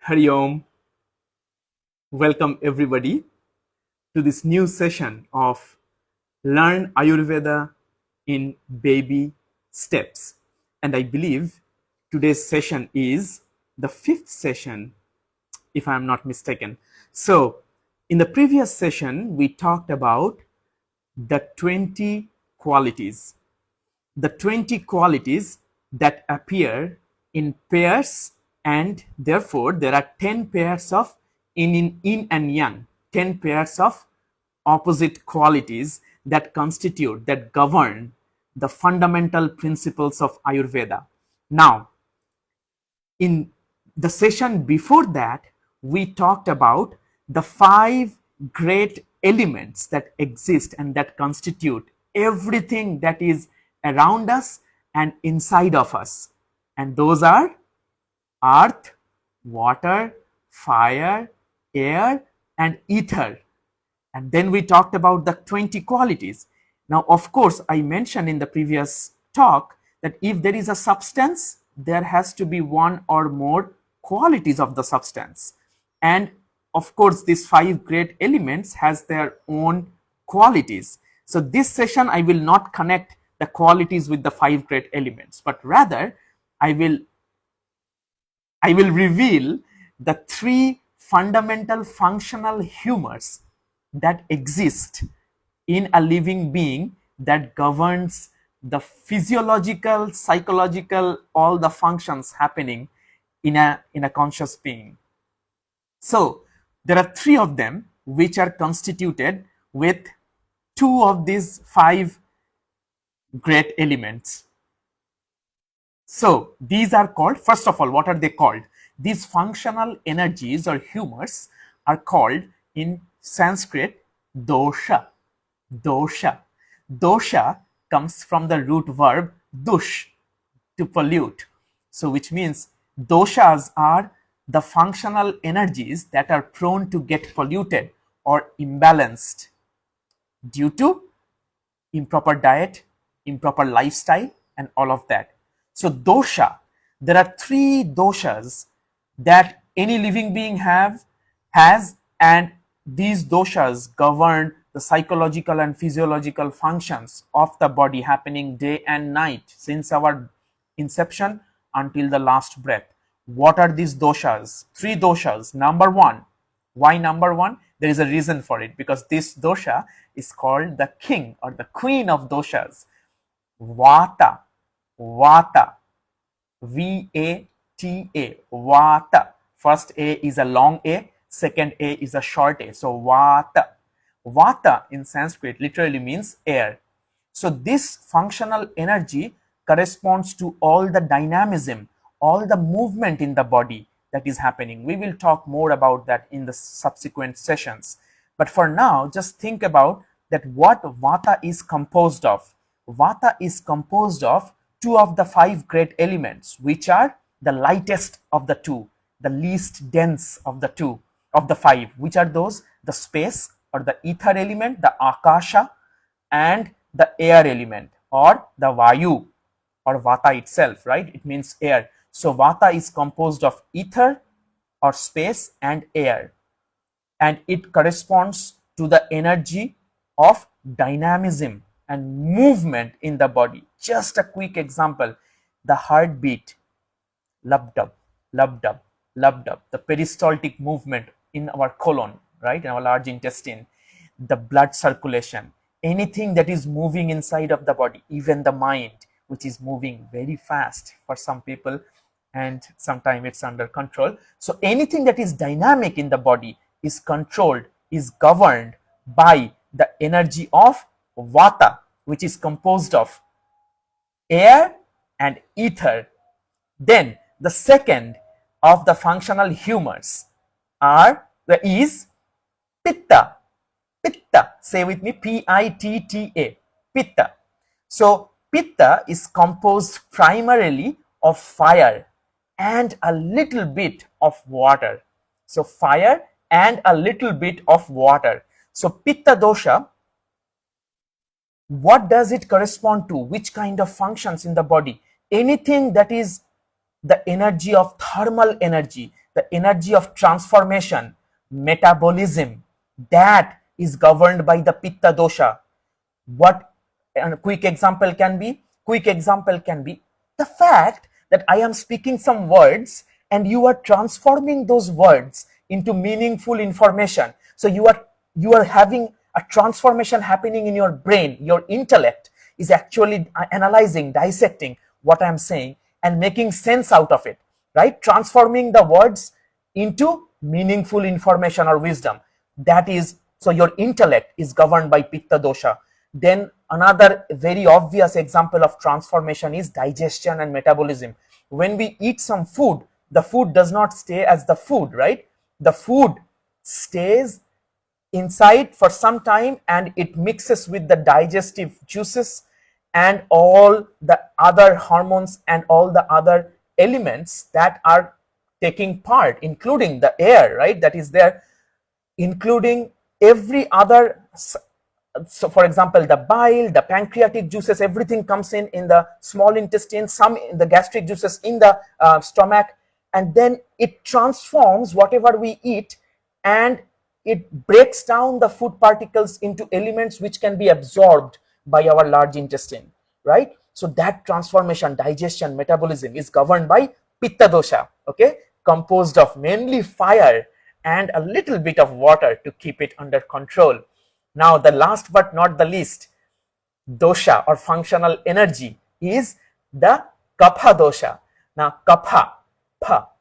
Hari Om. Welcome everybody to this new session of Learn Ayurveda in Baby Steps. And I believe today's session is the fifth session, if I'm not mistaken. So, in the previous session, we talked about the 20 qualities. The 20 qualities that appear in pairs, and therefore there are 10 pairs of yin and yang, 10 pairs of opposite qualities that constitute, that govern the fundamental principles of Ayurveda. Now, in the session before that, we talked about the 5 great elements that exist and that constitute everything that is around us and inside of us. And those are earth, water, fire, air, and ether. And then we talked about the 20 qualities. Now, of course, I mentioned in the previous talk that if there is a substance, there has to be one or more qualities of the substance. And of course, these 5 great elements has their own qualities. So this session, I will not connect the qualities with the 5 great elements, but rather I will reveal the 3 fundamental functional humors that exist in a living being that governs the physiological, psychological, all the functions happening in a conscious being. So there are 3 of them which are constituted with 2 of these 5 great elements. So these are called, first of all, what are they called? These functional energies or humors are called in Sanskrit dosha. Dosha. Dosha comes from the root verb dush, to pollute. So which means doshas are the functional energies that are prone to get polluted or imbalanced due to improper diet, improper lifestyle, and all of that. So dosha, there are 3 doshas that any living being has, and these doshas govern the psychological and physiological functions of the body happening day and night since our inception until the last breath. What are these doshas? 3 doshas. Number 1. Why number 1? There is a reason for it, because this dosha is called the king or the queen of doshas. Vata. Vata. V-A-T-A. Vata. First A is a long A, second A is a short A. So Vata. Vata in Sanskrit literally means air. So this functional energy corresponds to all the dynamism, all the movement in the body that is happening. We will talk more about that in the subsequent sessions. But for now, just think about that what Vata is composed of. Vata is composed of 2 of the 5 great elements, which are the lightest of the 2, the least dense of the 2 of the 5. Which are those? The space or the ether element, the akasha, and the air element or the vayu or Vata itself, right? It means air. So Vata is composed of ether or space and air, and it corresponds to the energy of dynamism and movement in the body. Just a quick example, the heartbeat, lub-dub, lub-dub, lub-dub, the peristaltic movement in our colon, right, in our large intestine, the blood circulation, anything that is moving inside of the body, even the mind, which is moving very fast for some people, and sometimes it's under control. So anything that is dynamic in the body is controlled, is governed by the energy of Vata, which is composed of air and ether. Then the second of the functional humors is Pitta. Pitta, say with me, P-I-T-T-A, Pitta. So Pitta is composed primarily of fire and a little bit of water. So fire and a little bit of water. So Pitta dosha, what does it correspond to? Which kind of functions in the body? Anything that is the energy of thermal energy, the energy of transformation, metabolism, that is governed by the Pitta dosha. What a quick example can be? Quick example can be the fact that I am speaking some words and you are transforming those words into meaningful information. So you are having a transformation happening in your brain. Your intellect is actually analyzing, dissecting what I am saying and making sense out of it, right? Transforming the words into meaningful information or wisdom. That is, so your intellect is governed by Pitta dosha. Then another very obvious example of transformation is digestion and metabolism. When we eat some food, the food does not stay as the food, right? The food stays inside for some time and it mixes with the digestive juices and all the other hormones and all the other elements that are taking part, including the air, right, that is there, including every other. So for example, the bile, the pancreatic juices, everything comes in the small intestine, some in the gastric juices in the stomach, and then it transforms whatever we eat and it breaks down the food particles into elements which can be absorbed by our large intestine, right? So that transformation, digestion, metabolism is governed by Pitta dosha, okay, composed of mainly fire and a little bit of water to keep it under control. Now the last but not the least dosha or functional energy is the Kapha dosha. Now Kapha,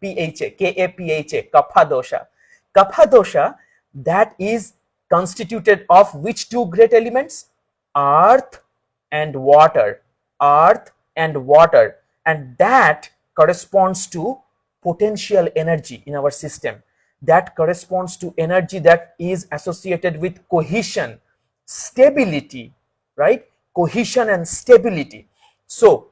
P-H-A, K-A-P-H-A, Kapha dosha. Kapha dosha, that is constituted of which two great elements? Earth and water. Earth and water. And that corresponds to potential energy in our system. That corresponds to energy that is associated with cohesion, stability, right? Cohesion and stability. So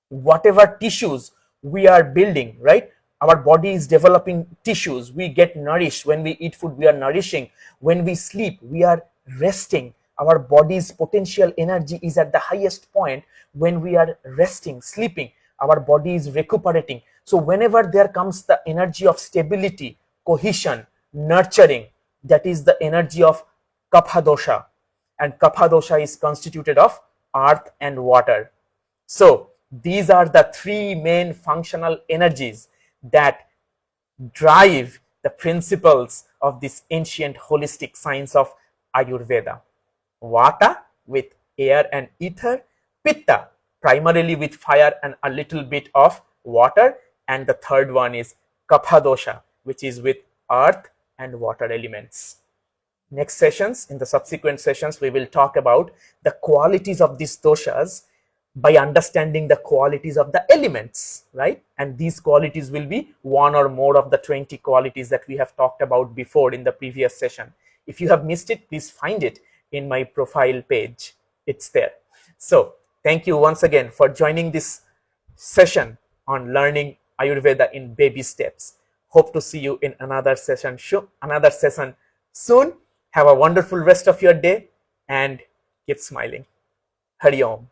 whatever tissues we are building, right? Our body is developing tissues. We get nourished. When we eat food, we are nourishing. When we sleep, we are resting. Our body's potential energy is at the highest point when we are resting, sleeping. Our body is recuperating. So whenever there comes the energy of stability, cohesion, nurturing, that is the energy of Kapha dosha. And Kapha dosha is constituted of earth and water. So these are the three main functional energies that drive the principles of this ancient holistic science of Ayurveda. Vata with air and ether, Pitta primarily with fire and a little bit of water, and the third one is Kapha dosha, which is with earth and water elements. Next sessions, in the subsequent sessions, we will talk about the qualities of these doshas by understanding the qualities of the elements, right? And these qualities will be one or more of the 20 qualities that we have talked about before in the previous session. If you have missed it, please find it in my profile page. It's there. So thank you once again for joining this session on learning Ayurveda in baby steps. Hope to see you in another session soon. Have a wonderful rest of your day and keep smiling. Hari Om.